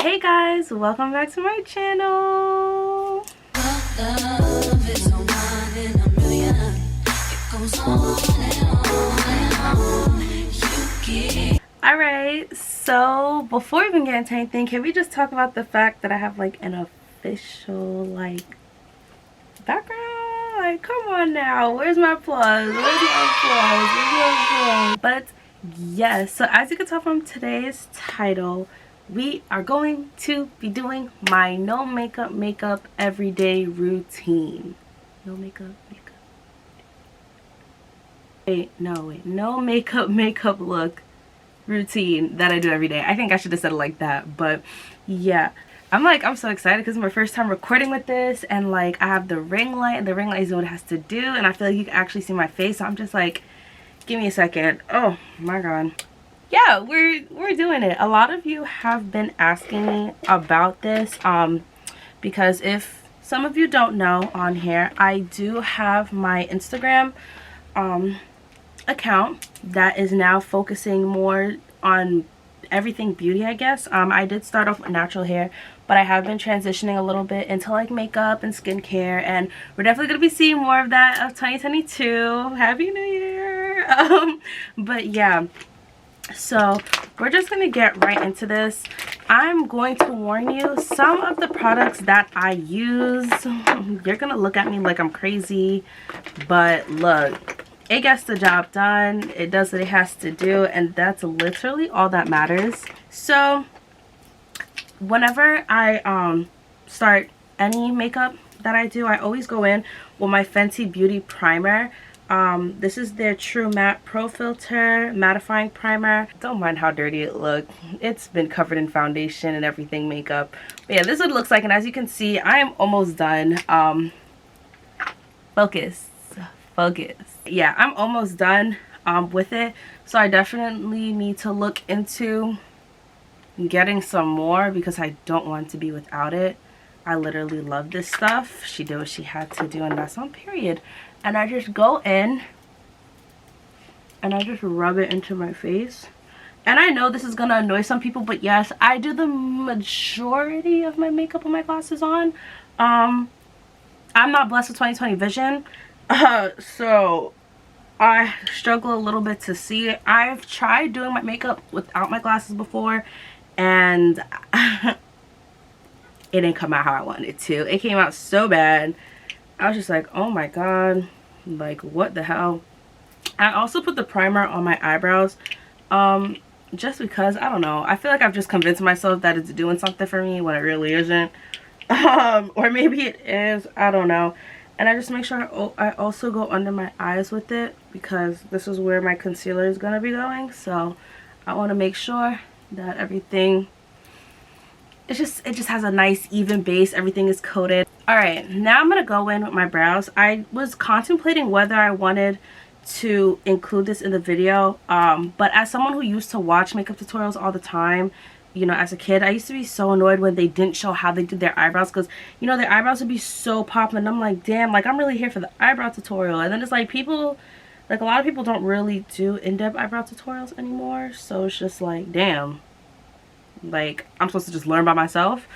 Hey guys, welcome back to my channel. Alright, so before we even get into anything, can we just talk about the fact that I have like an official background? Like, come on now, where's my applause? Where's my applause? Where's my applause? But yes, so as you can tell from today's title, we are going to be doing my no makeup everyday routine. No makeup. No makeup look routine that I do every day. I think I should have said it like that, but yeah. I'm so excited because it's my first time recording with this, and like I have the ring light, and the ring light is what it has to do, and I feel like you can actually see my face, so I'm just like, give me a second. Oh my god. Yeah, we're doing it. A lot of you have been asking me about this because if some of you don't know on here, I do have my Instagram account that is now focusing more on everything beauty, I guess. I did start off with natural hair, but I have been transitioning a little bit into like makeup and skincare, and we're definitely going to be seeing more of that of 2022. Happy New Year. But yeah, so we're just going to get right into this. I'm going to warn you, some of the products that I use, you're going to look at me like I'm crazy, but look, it gets the job done. It does what it has to do, and that's literally all that matters. So whenever I start any makeup that I do, I always go in with my Fenty Beauty primer. This is their True Matte Pro Filter Mattifying Primer. Don't mind how dirty it looks. It's been covered in foundation and everything, makeup. But yeah, this is what it looks like, and as you can see, I am almost done. Focus. Yeah, I'm almost done with it, so I definitely need to look into getting some more because I don't want to be without it. I literally love this stuff. She did what she had to do, and that's on period. And I just go in and I just rub it into my face. And I know this is gonna annoy some people, but yes, I do the majority of my makeup with my glasses on. I'm not blessed with 20/20 vision, so I struggle a little bit to see it. I've tried doing my makeup without my glasses before, and it didn't come out how I wanted it to. It came out so bad. I was just like, oh my god, like what the hell. I also put the primer on my eyebrows just because, I don't know, I feel like I've just convinced myself that it's doing something for me when it really isn't. Or maybe it is, I don't know. And I just make sure I also go under my eyes with it because this is where my concealer is going to be going. So I want to make sure that everything, it just has a nice even base. Everything is coated. Alright, now I'm going to go in with my brows. I was contemplating whether I wanted to include this in the video. But as someone who used to watch makeup tutorials all the time, you know, as a kid, I used to be so annoyed when they didn't show how they did their eyebrows, because, you know, their eyebrows would be so popping, and I'm like, damn, like, I'm really here for the eyebrow tutorial. And then it's like, people, like, a lot of people don't really do in-depth eyebrow tutorials anymore, so it's just like, damn, like, I'm supposed to just learn by myself.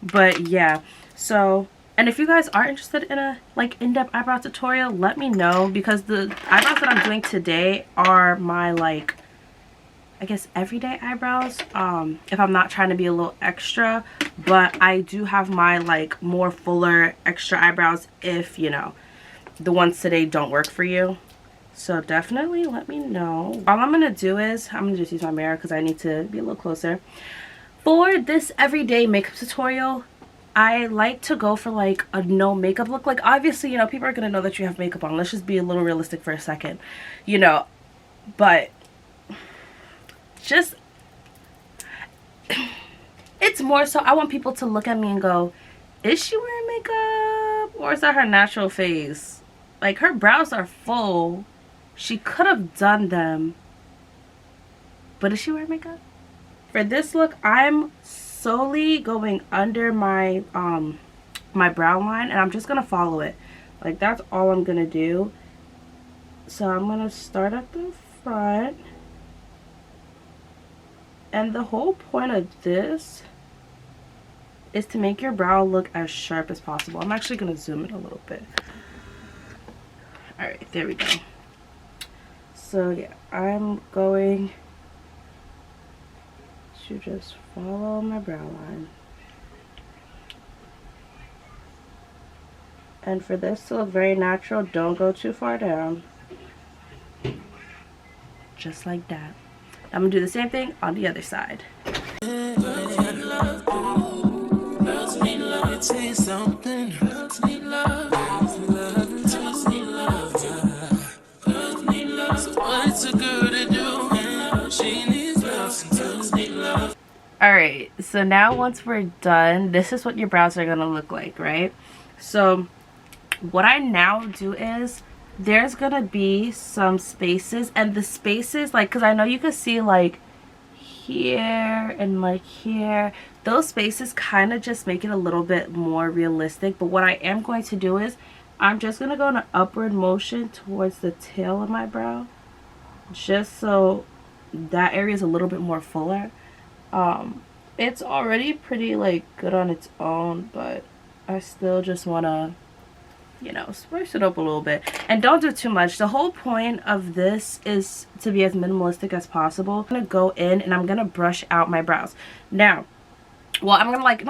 But yeah, so, and if you guys are interested in a, like, in-depth eyebrow tutorial, let me know, because the eyebrows that I'm doing today are my, like, I guess everyday eyebrows, if I'm not trying to be a little extra. But I do have my like more fuller extra eyebrows if, you know, the ones today don't work for you. So definitely let me know. All I'm gonna do is, I'm gonna just use my mirror because I need to be a little closer. For this everyday makeup tutorial, I like to go for like a no makeup look. Like, obviously, you know, people are gonna know that you have makeup on. Let's just be a little realistic for a second, you know. But just, it's more so I want people to look at me and go, is she wearing makeup, or is that her natural face? Like, her brows are full, she could have done them, but is she wearing makeup? For this look, I'm solely going under my my brow line, and I'm just gonna follow it. Like, that's all I'm gonna do. So I'm gonna start at the front And the whole point of this is to make your brow look as sharp as possible. I'm actually going to zoom in a little bit. Alright, there we go. So yeah, I'm going to just follow my brow line. And for this to look very natural, don't go too far down. Just like that. I'm going to do the same thing on the other side. Alright, so now once we're done, this is what your brows are going to look like, right? So what I now do is, there's going to be some spaces, and the spaces, like, because I know you can see like here and like here, those spaces kind of just make it a little bit more realistic. But what I am going to do is, I'm just going to go in an upward motion towards the tail of my brow, just so that area is a little bit more fuller. It's already pretty like good on its own, but I still just want to, you know, spice it up a little bit. And don't do too much. The whole point of this is to be as minimalistic as possible. I'm gonna go in and I'm gonna brush out my brows. Now, well, I'm gonna like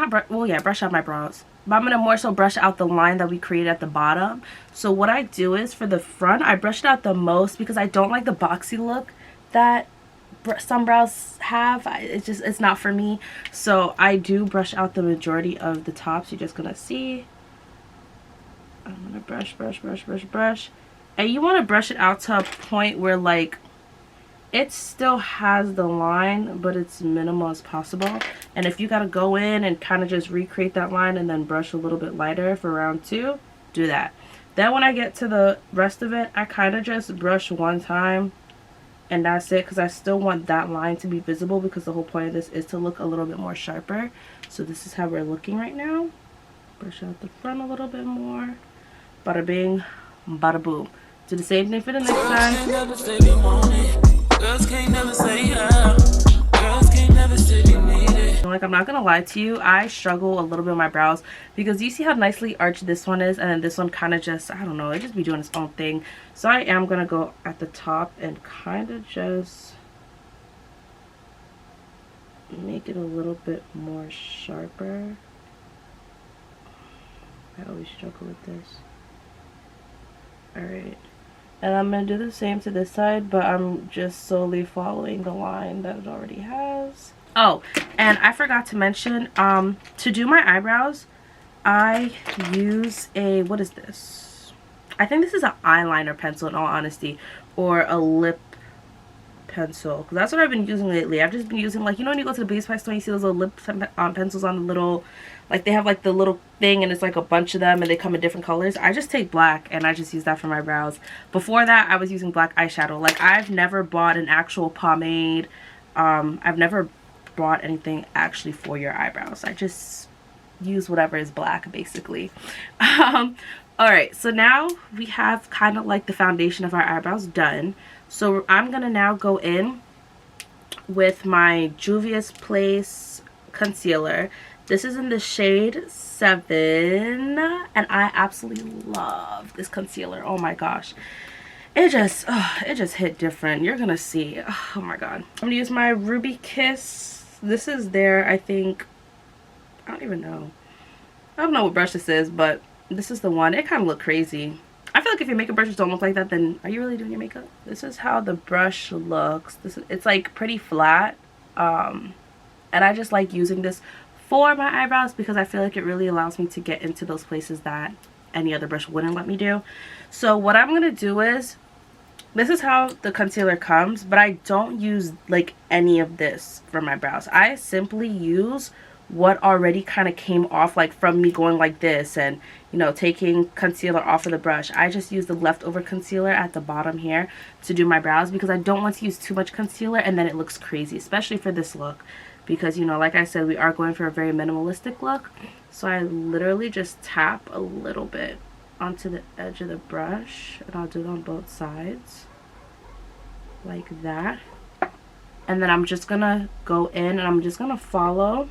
brush out my brows, but I'm gonna more so brush out the line that we created at the bottom. So what I do is, for the front, I brush it out the most because I don't like the boxy look that some brows have. It's not for me. So I do brush out the majority of the tops. You're just gonna see. I'm gonna brush, and you want to brush it out to a point where like it still has the line, but it's minimal as possible. And if you gotta go in and kind of just recreate that line and then brush a little bit lighter for round 2, do that. Then when I get to the rest of it, I kind of just brush one time and that's it, because I still want that line to be visible, because the whole point of this is to look a little bit more sharper. So this is how we're looking right now. Brush out the front a little bit more. Bada bing, bada boom. Do the same thing for the next time. Like, I'm not gonna lie to you, I struggle a little bit with my brows, because you see how nicely arched this one is, and then this one kind of just, I don't know, it just be doing its own thing. So I am gonna go at the top and kind of just make it a little bit more sharper. I always struggle with this. Alright, and I'm going to do the same to this side, but I'm just solely following the line that it already has. Oh, and I forgot to mention, to do my eyebrows, I use a, what is this? I think this is an eyeliner pencil, in all honesty, or a lip pencil, because that's what I've been using lately. I've just been using, like, you know when you go to the beauty supply store and you see those little lip pencils on the little, like, they have like the little thing and it's like a bunch of them and they come in different colors. I just take black and I just use that for my brows. Before that, I was using black eyeshadow. Like, I've never bought an actual pomade. I've never bought anything actually for your eyebrows. I just use whatever is black, basically. Alright, so now we have kind of like the foundation of our eyebrows done. So I'm going to now go in with my Juvia's Place concealer. This is in the shade 7, and I absolutely love this concealer. Oh my gosh. It just hit different. You're going to see. Oh my god. I'm going to use my Ruby Kiss. This is their, I think, I don't even know. I don't know what brush this is, but this is the one. It kind of looked crazy. I feel like if your makeup brushes don't look like that, then are you really doing your makeup? This is how the brush looks. It's like pretty flat. And I just like using this for my eyebrows because I feel like it really allows me to get into those places that any other brush wouldn't let me do. So what I'm going to do is, this is how the concealer comes, but I don't use like any of this for my brows. I simply use what already kind of came off, like from me going like this and, you know, taking concealer off of the brush. I just use the leftover concealer at the bottom here to do my brows because I don't want to use too much concealer and then it looks crazy, especially for this look. Because, you know, like I said, we are going for a very minimalistic look. So I literally just tap a little bit onto the edge of the brush, and I'll do it on both sides like that. And then I'm just gonna go in and I'm just gonna follow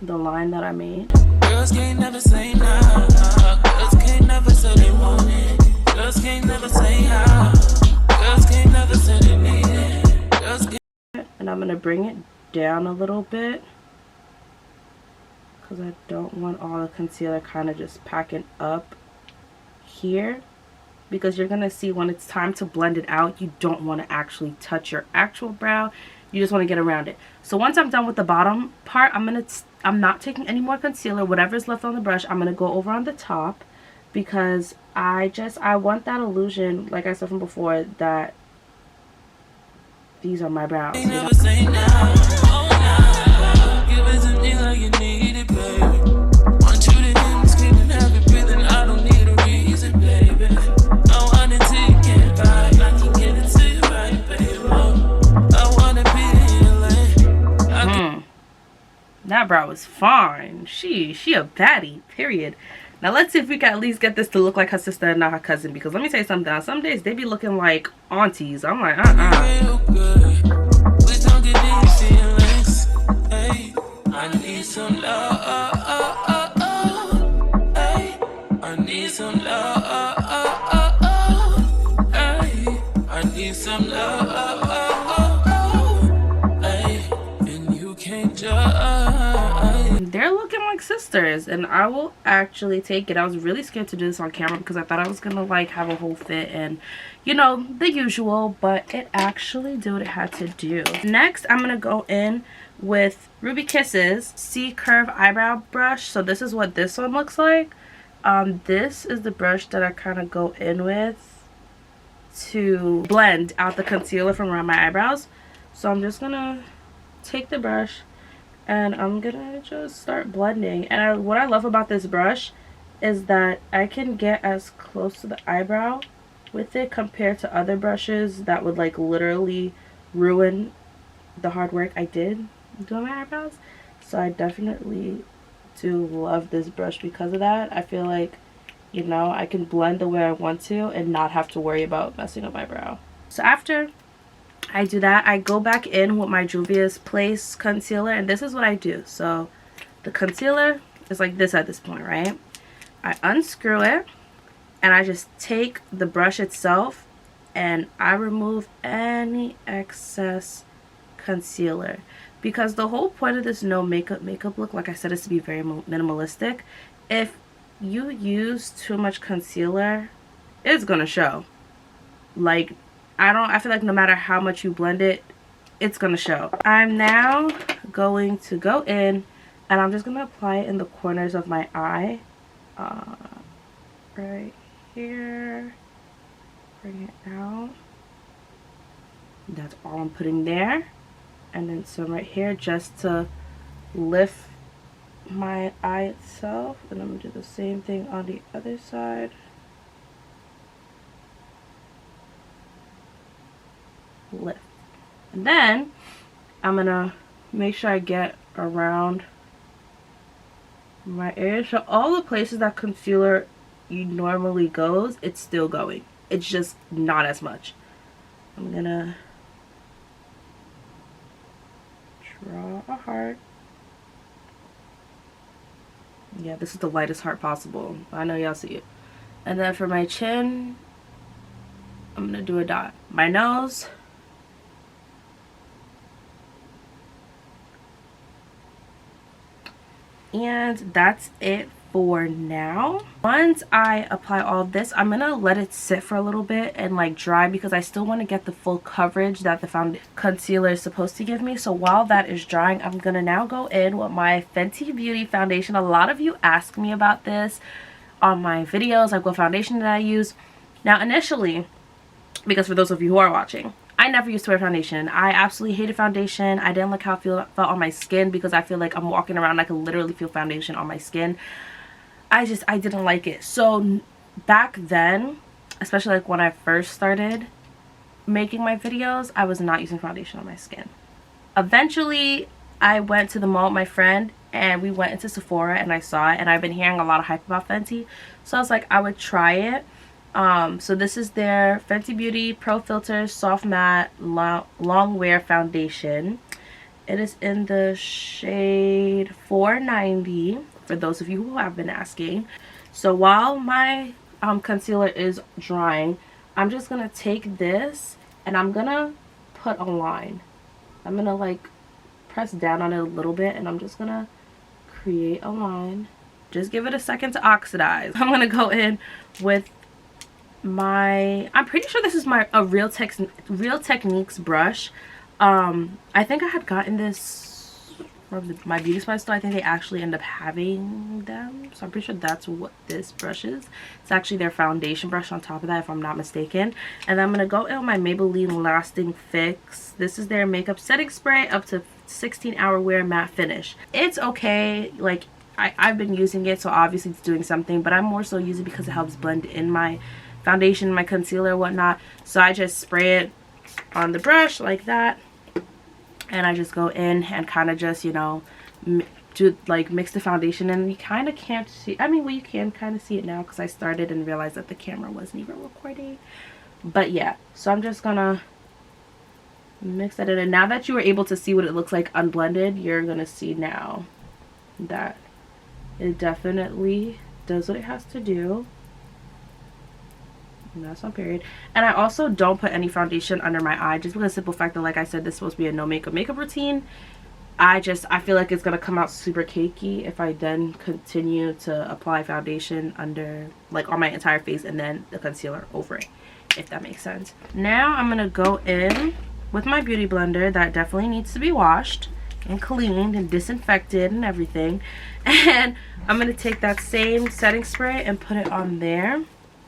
the line that I made. Girls can't never say no. Girls can't never say they want it. Girls can't never say how. Girls can't never say they need it. Girls can't. And I'm gonna bring it down a little bit because I don't want all the concealer kind of just packing up here, because you're gonna see when it's time to blend it out, you don't want to actually touch your actual brow. You just want to get around it. So once I'm done with the bottom part, I'm not taking any more concealer. Whatever's left on the brush, I'm gonna go over on the top, because I want that illusion, like I said from before, that these are my brows. You know? Give it to me like you need it, baby. Want you to hear me screaming, have it breathing. I don't need a reason, baby. I want it till you can't buy. I can get it to you right, baby. I wanna be in LA. That brow was fine. She a baddie, period. Now let's see if we can at least get this to look like her sister and not her cousin, because let me tell you something. On some days they be looking like aunties. I'm like, Real good. We don't get these feelings. Hey, I need some love. Hey, I need some love. Hey, I need some love. Hey, and you can't judge. they're looking like sisters, and I will actually take it. I was really scared to do this on camera because I thought I was gonna like have a whole fit and, you know, the usual, but it actually did what it had to do. Next, I'm gonna go in with Ruby Kisses C Curve Eyebrow Brush. So this is what this one looks like. This is the brush that I kind of go in with to blend out the concealer from around my eyebrows. So I'm just gonna take the brush and I'm gonna just start blending. And what I love about this brush is that I can get as close to the eyebrow with it compared to other brushes that would like literally ruin the hard work I did doing my eyebrows. So I definitely do love this brush because of that. I feel like, you know, I can blend the way I want to and not have to worry about messing up my brow. So after I do that, I go back in with my Juvia's Place concealer, and this is what I do. So the concealer is like this at this point, right? I unscrew it and I just take the brush itself and I remove any excess concealer, because the whole point of this no makeup look, like I said, is to be very minimalistic. If you use too much concealer, it's gonna show. Like, I feel like no matter how much you blend it, it's gonna show. I'm now going to go in and I'm just gonna apply it in the corners of my eye, right here. Bring it out. That's all I'm putting there. And then some right here just to lift my eye itself. And I'm gonna do the same thing on the other side. Lift. And then I'm gonna make sure I get around my area. So all the places that concealer normally goes, it's still going. It's just not as much. I'm gonna draw a heart. Yeah, this is the lightest heart possible. I know y'all see it. And then for my chin, I'm gonna do a dot. My nose, and that's it for now. Once I apply all this, I'm gonna let it sit for a little bit and like dry, because I still want to get the full coverage that the concealer is supposed to give me. So while that is drying, I'm gonna now go in with my Fenty Beauty foundation. A lot of you ask me about this on my videos, like what foundation did I use. Now initially, because for those of you who are watching, I never used to wear foundation. I absolutely hated foundation. I didn't like how it felt on my skin, because I feel like I'm walking around and I can literally feel foundation on my skin. I didn't like it. So back then, especially like when I first started making my videos, I was not using foundation on my skin. Eventually, I went to the mall with my friend and we went into Sephora and I saw it, and I've been hearing a lot of hype about Fenty. So I was like, I would try it. So this is their Fenty Beauty Pro Filter Soft Matte Long Wear Foundation. It is in the shade 490, for those of you who have been asking. So while my concealer is drying, I'm just going to take this and I'm going to put a line. I'm going to like press down on it a little bit and I'm just going to create a line. Just give it a second to oxidize. I'm going to go in with my, I'm pretty sure this is my Real Techniques brush. I think I had gotten this from my beauty supply store. I think they actually end up having them, so I'm pretty sure that's what this brush is. It's actually their foundation brush on top of that, if I'm not mistaken. And I'm gonna go in with my Maybelline Lasting Fix. This is their makeup setting spray, up to 16-hour wear matte finish. It's okay, like I've been using it, so obviously it's doing something, but I'm more so using it because it helps blend in my foundation, my concealer, whatnot. So I just spray it on the brush like that, and I just go in and kind of just, you know, do like mix the foundation. And you kind of can't see, I mean, well, you can kind of see it now because I started and realized that the camera wasn't even recording. But yeah, so I'm just gonna mix that in, and now that you were able to see what it looks like unblended, you're gonna see now that it definitely does what it has to do. And that's on period. And I also don't put any foundation under my eye, just because the simple fact that, like I said, this is supposed to be a no makeup routine. I feel like it's gonna come out super cakey if I then continue to apply foundation under, like, on my entire face and then the concealer over it, if that makes sense. Now I'm gonna go in with my beauty blender that definitely needs to be washed and cleaned and disinfected and everything, and I'm gonna take that same setting spray and put it on there.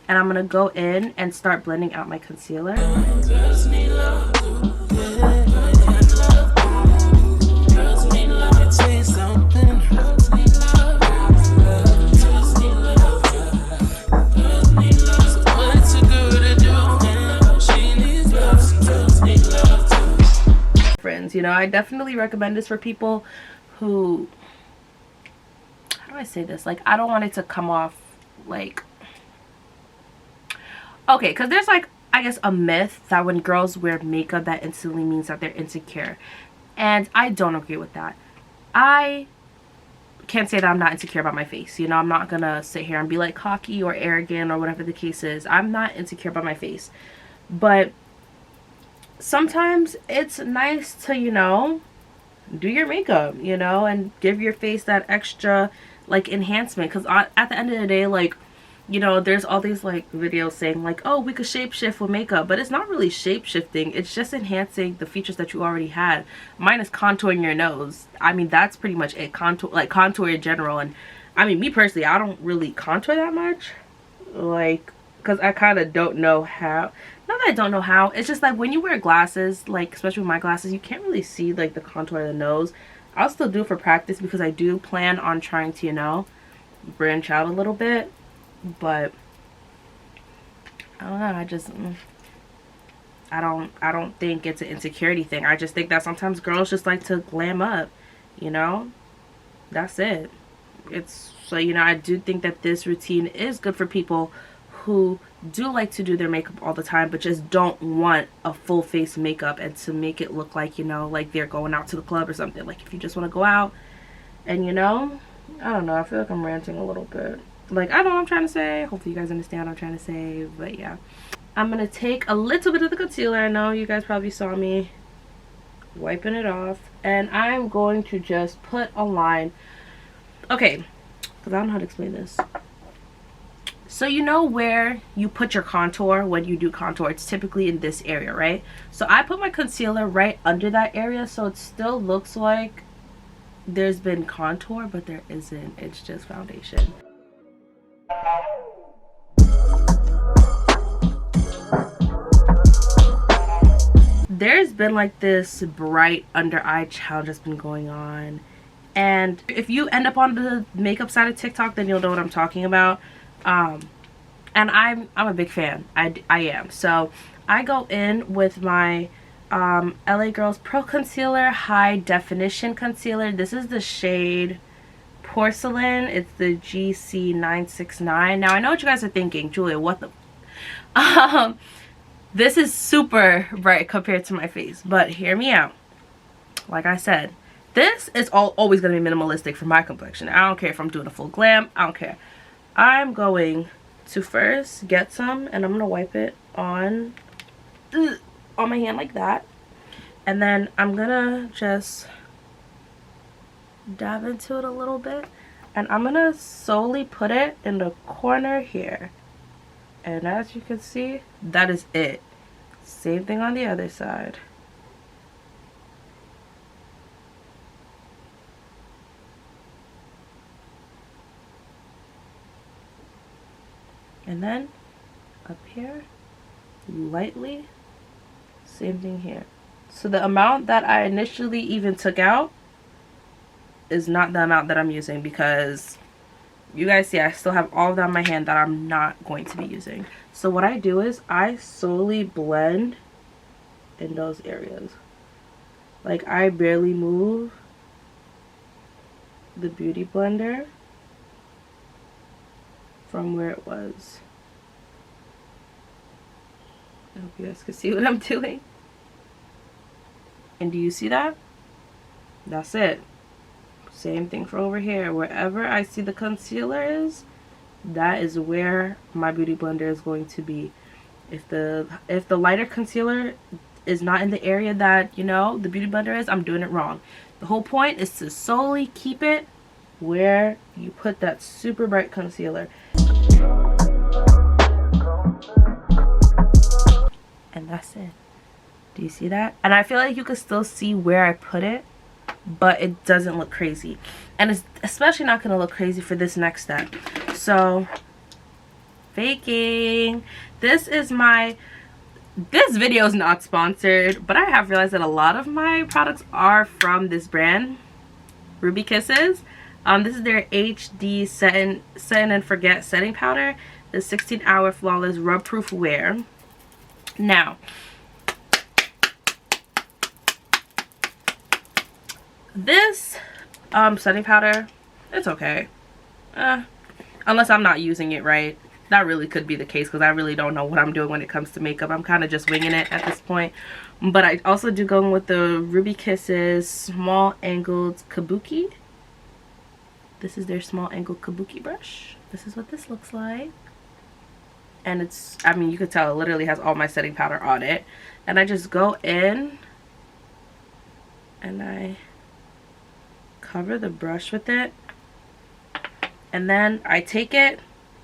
And I'm going to go in and start blending out my concealer. Friends, you know, I definitely recommend this for people who, how do I say this? Like, I don't want it to come off like, okay, because there's like, I guess, a myth that when girls wear makeup that instantly means that they're insecure, and I don't agree with that. I can't say that I'm not insecure about my face, you know. I'm not gonna sit here and be like cocky or arrogant or whatever the case is. I'm not insecure about my face, but sometimes it's nice to, you know, do your makeup, you know, and give your face that extra like enhancement, because at the end of the day, like, you know, there's all these like videos saying like, oh, we could shapeshift with makeup, but it's not really shape-shifting. It's just enhancing the features that you already had. Mine is contouring your nose. I mean, that's pretty much it. Contour in general. And I mean, me personally, I don't really contour that much, like, because I kind of don't know how. Not that I don't know how, it's just like when you wear glasses, like especially with my glasses, you can't really see like the contour of the nose. I'll still do it for practice because I do plan on trying to, you know, branch out a little bit. But I don't know, I don't think it's an insecurity thing. I just think that sometimes girls just like to glam up, you know. That's it. It's so, you know, I do think that this routine is good for people who do like to do their makeup all the time but just don't want a full face makeup and to make it look like, you know, like they're going out to the club or something. Like if you just want to go out and, you know, I don't know, I feel like I'm ranting a little bit. Like, I know what I'm trying to say. Hopefully you guys understand what I'm trying to say. But yeah, I'm gonna take a little bit of the concealer. I know you guys probably saw me wiping it off, and I'm going to just put a line. Okay, because I don't know how to explain this. So you know where you put your contour when you do contour, it's typically in this area, right? So I put my concealer right under that area, so it still looks like there's been contour, but there isn't. It's just foundation. There's been like this bright under eye challenge that's been going on, and if you end up on the makeup side of TikTok, then you'll know what I'm talking about. And I'm a big fan. I am. So I go in with my LA Girls Pro Concealer High Definition Concealer. This is the shade Porcelain. It's the GC969. Now I know what you guys are thinking, Julia, what the, This is super bright compared to my face, but hear me out. Like I said, this is always going to be minimalistic for my complexion. I don't care if I'm doing a full glam. I don't care. I'm going to first get some, and I'm going to wipe it on my hand like that. And then I'm going to just dab into it a little bit. And I'm going to solely put it in the corner here. And as you can see, that is it. Same thing on the other side. And then up here, lightly, same thing here. So the amount that I initially even took out is not the amount that I'm using, because you guys see I still have all of that on my hand that I'm not going to be using. So what I do is I slowly blend in those areas. Like, I barely move the beauty blender from where it was. I hope you guys can see what I'm doing. And do you see that? That's it. Same thing for over here. Wherever I see the concealer is, that is where my beauty blender is going to be. If the lighter concealer is not in the area that, you know, the beauty blender is, I'm doing it wrong. The whole point is to solely keep it where you put that super bright concealer. And that's it. Do you see that? And I feel like you can still see where I put it, but it doesn't look crazy. And it's especially not going to look crazy for this next step. So, faking. This video is not sponsored, but I have realized that a lot of my products are from this brand, Ruby Kisses. This is their HD Set and Forget setting powder, the 16-hour flawless rub proof wear. Now, this setting powder, it's okay, unless I'm not using it right. That really could be the case, because I really don't know what I'm doing when it comes to makeup. I'm kind of just winging it at this point. But I also do go in with the Ruby Kisses small angled kabuki. This is their small angled kabuki brush. This is what this looks like. And it's, I mean, you could tell it literally has all my setting powder on it. And I just go in and I cover the brush with it. And then I take it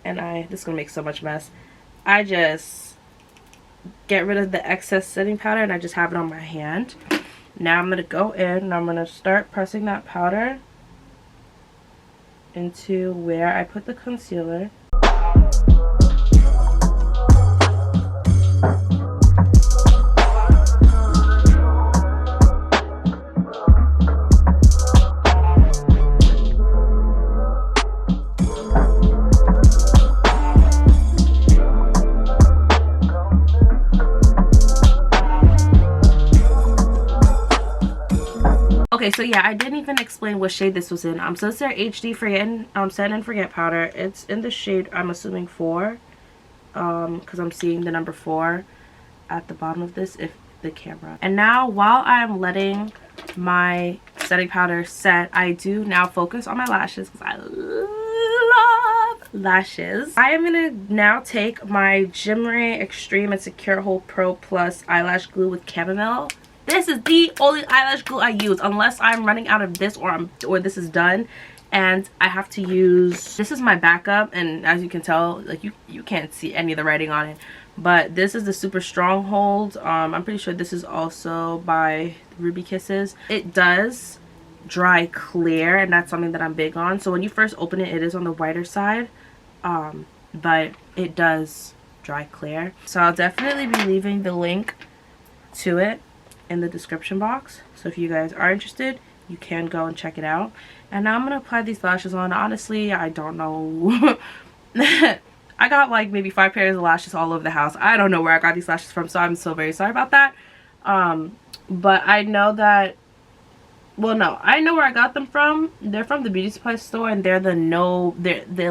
and this is going to make so much mess. I just get rid of the excess setting powder and I just have it on my hand. Now I'm going to go in and I'm going to start pressing that powder into where I put the concealer. Okay, so yeah, I didn't even explain what shade this was in. So it's their HD Set and Forget powder. It's in the shade, I'm assuming 4, because I'm seeing the number 4 at the bottom of this, if the camera. And now, while I'm letting my setting powder set, I do now focus on my lashes, because I love lashes. I am gonna now take my Jimmery Extreme and Secure Hold Pro Plus eyelash glue with chamomile. This is the only eyelash glue I use unless I'm running out of this or this is done and I have to use, this is my backup, and as you can tell, like you can't see any of the writing on it, but this is the Super Stronghold. I'm pretty sure this is also by Ruby Kisses. It does dry clear, and that's something that I'm big on. So when you first open it, it is on the whiter side, but it does dry clear. So I'll definitely be leaving the link to it in the description box, so if you guys are interested, you can go and check it out. And now I'm gonna apply these lashes on. Honestly, I don't know. I got like maybe 5 pairs of lashes all over the house. I don't know where I got these lashes from, so I'm so very sorry about that. But I know that, well, no, I know where I got them from. They're from the beauty supply store, and they're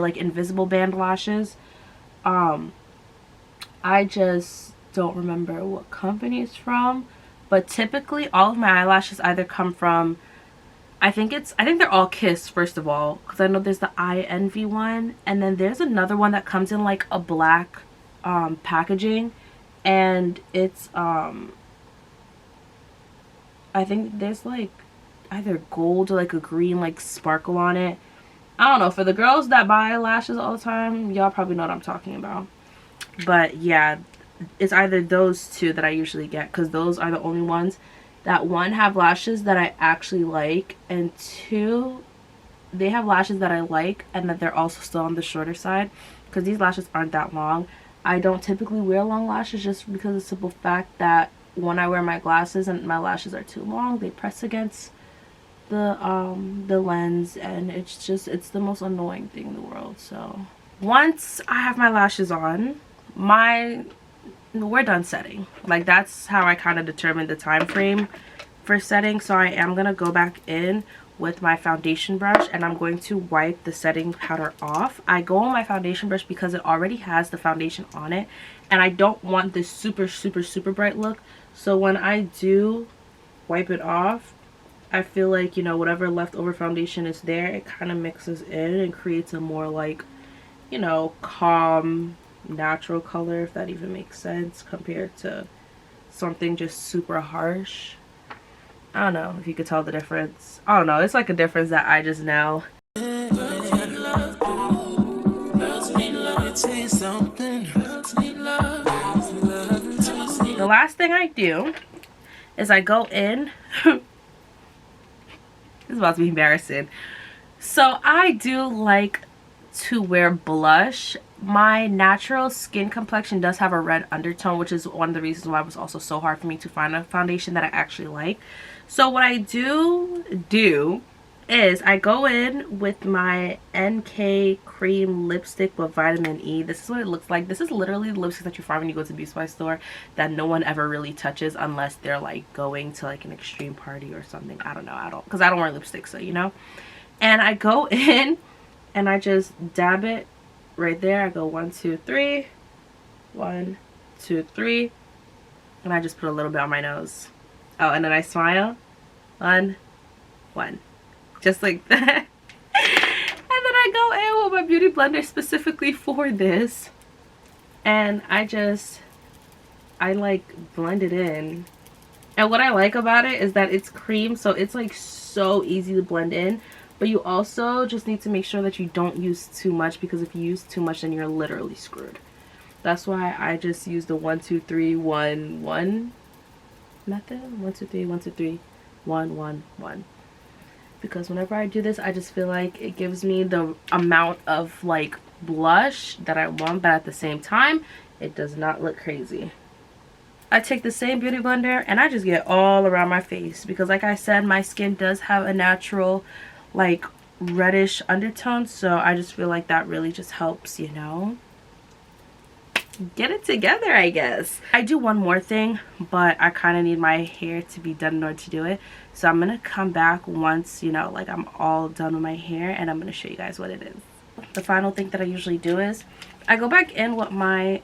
like invisible band lashes. I just don't remember what company it's from, but typically all of my eyelashes either come from, I think they're all Kiss, first of all, because I know there's the Eye Envy one, and then there's another one that comes in like a black packaging, and it's I think there's like either gold or like a green like sparkle on it. I don't know, for the girls that buy lashes all the time, y'all probably know what I'm talking about. But yeah, it's either those two that I usually get, because those are the only ones that, one, have lashes that I actually like, and two, they have lashes that I like and that they're also still on the shorter side, because these lashes aren't that long. I don't typically wear long lashes just because of the simple fact that when I wear my glasses and my lashes are too long, they press against the lens, and it's the most annoying thing in the world. So once I have my lashes on, we're done setting. Like, that's how I kind of determine the time frame for setting. So I am gonna go back in with my foundation brush, and I'm going to wipe the setting powder off. I go on my foundation brush because it already has the foundation on it, and I don't want this super bright look. So when I do wipe it off, I feel like, you know, whatever leftover foundation is there, it kind of mixes in and creates a more like, you know, calm, natural color, if that even makes sense, compared to something just super harsh. I don't know if you could tell the difference. I don't know, it's like a difference that I just know. The last thing I do is I go in this is about to be embarrassing. So I do like to wear blush. My natural skin complexion does have a red undertone, which is one of the reasons why it was also so hard for me to find a foundation that I actually like. So what I do is I go in with my NK cream lipstick with vitamin E. This is what it looks like. This is literally the lipstick that you find when you go to the beauty supply store that no one ever really touches unless they're like going to like an extreme party or something. I don't know, because I don't wear lipstick, so you know. And I go in and I just dab it right there. I go 1 2 3, 1 2 3, and I just put a little bit on my nose. Oh, and then I smile. 1 1, just like that. And then I go in with my beauty blender specifically for this, and I like blend it in. And what I like about it is that it's cream, so it's like so easy to blend in. But you also just need to make sure that you don't use too much, because if you use too much, then you're literally screwed. That's why I just use the 1 2 3 1 1 method. 1 2 3 1 2 3 1 1 1. Because whenever I do this, I just feel like it gives me the amount of like blush that I want, but at the same time, it does not look crazy. I take the same beauty blender and I just get all around my face, because like I said, my skin does have a natural like reddish undertone, so I just feel like that really just helps, you know, get it together, I guess. I do one more thing, but I kind of need my hair to be done in order to do it. So I'm gonna come back once, you know, like I'm all done with my hair, and I'm gonna show you guys what it is. The final thing that I usually do is I go back in with my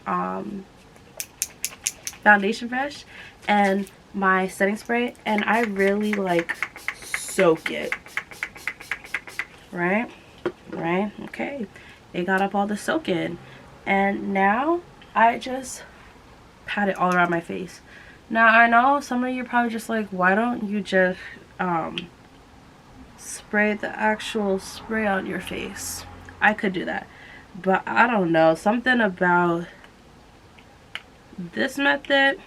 foundation brush and my setting spray, and I really like soak it. Right, okay, it got up all the soak in, and now I just pat it all around my face. Now I know some of you are probably just like, why don't you just spray the actual spray on your face? I could do that, but I don't know, something about this method,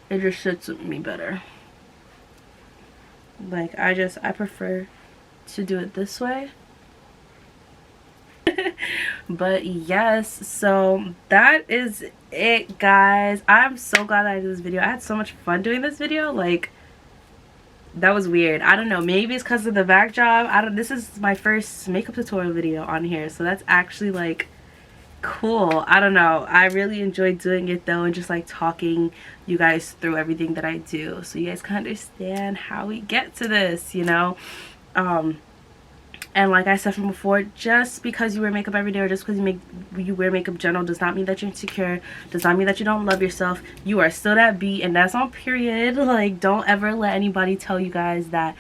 it just sits with me better. Like, I prefer to do it this way. But yes, so that is it, guys. I'm so glad that I did this video. I had so much fun doing this video. Like, that was weird. I don't know, maybe it's because of the backdrop. This is my first makeup tutorial video on here, so that's actually like cool. I don't know, I really enjoyed doing it though, and just like talking you guys through everything that I do, so you guys can understand how we get to this, you know. And like I said from before, just because you wear makeup every day or just because you wear makeup in general does not mean that you're insecure, does not mean that you don't love yourself. You are still that B, and that's on period. Like, don't ever let anybody tell you guys that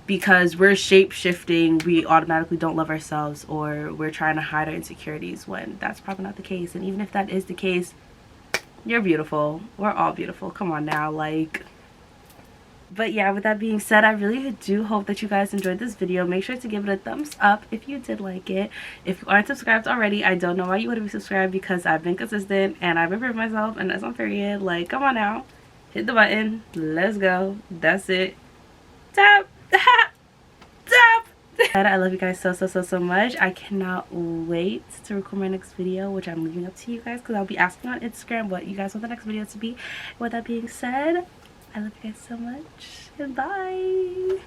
because we're shape-shifting we automatically don't love ourselves or we're trying to hide our insecurities, when that's probably not the case. And even if that is the case, you're beautiful. We're all beautiful. Come on now, like. But yeah, with that being said, I really do hope that you guys enjoyed this video. Make sure to give it a thumbs up if you did like it. If you aren't subscribed already, I don't know why you wouldn't be subscribed, because I've been consistent and I've improved myself, and that's on period. Like, come on now, hit the button, let's go. That's it. Tap. Tap. I love you guys so much. I cannot wait to record my next video, which I'm leaving up to you guys because I'll be asking on Instagram what you guys want the next video to be. With that being said, I love you guys so much, and bye.